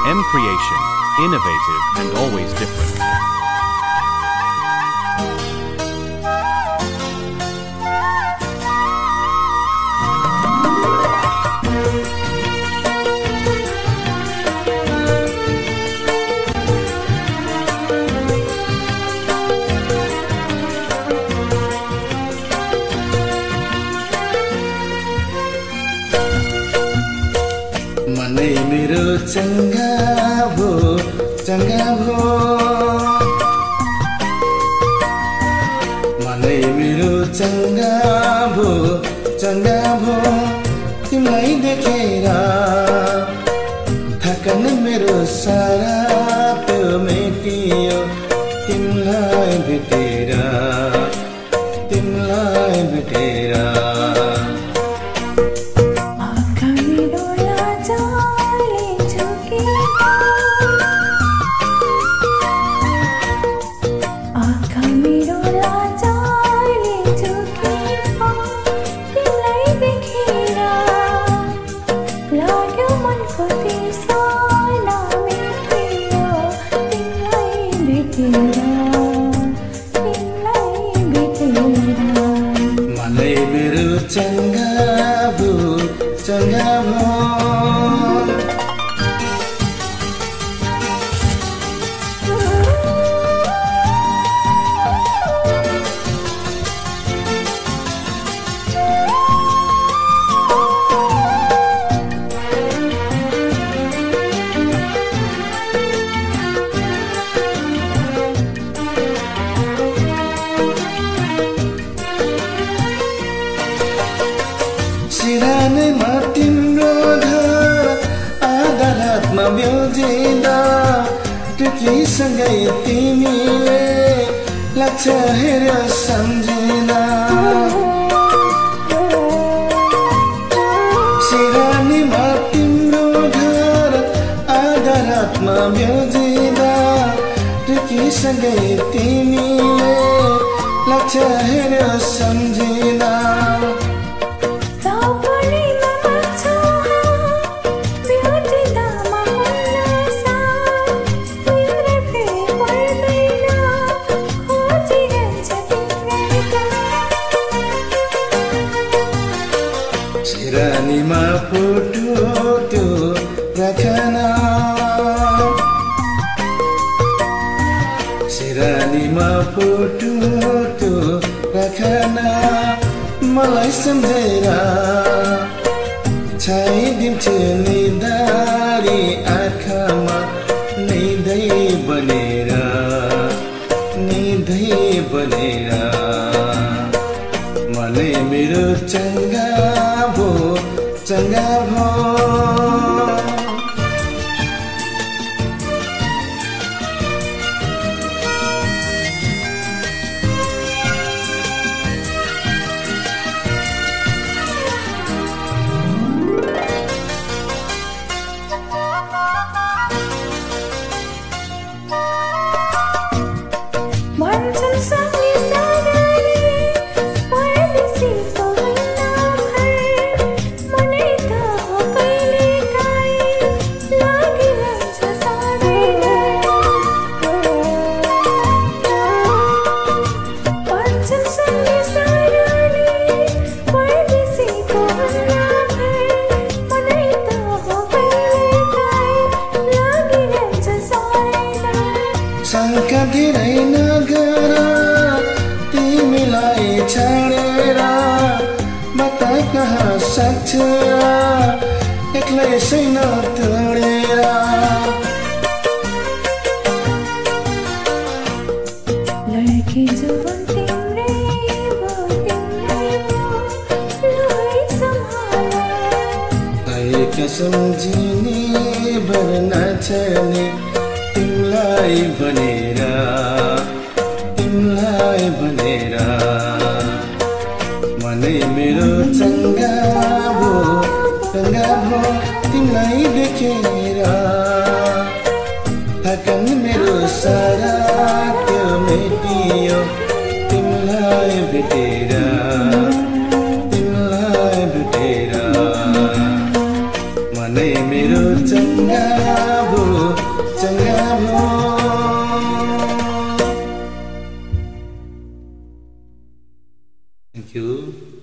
M Creation, innovative and always different. मनै मेरो चंगा भो मनै मेरो चंगा भो तिमीलाई देखेर थकान मेरो सारा त्यो मेटियो तिमीलाई भेटेर मनै मेरो चंगा भो सिरानीमा तिम्रो घर आधा रातमा बेलजिँदा टुकीसँगै तिमीले लाग्छ हेर्यो सम्झिँदा सिरानीमा तिम्रो घर आधा रातमा बेलजिँदा टुकीसँगै तिमीले लाग्छ हेर्यो सम्झिँदा सिरानीमा फोटो त्यो राखना सिरानीमा फोटो त्यो राखना मलाई सम्झेर छाइदिन्छु नि दारी आँखामा निधै बनेर मनै मेरो चंगा भो शंका धेरै नगर तिमीलाई छाडेर बता कहाँ सक्छ एक्लै छैन तोडेर लड़की जुबान तिम्रै भो लुई सम्हाला आएका सम्झिने भर्ना छ नि तिमीलाई भनेर मनै मेरो चंगा भो तिमीलाई देखेर थकान मेरो सारा त्यो मेटियो तिमीलाई भेटेर मनै मेरो चंगा भो थ्याङ्क यू।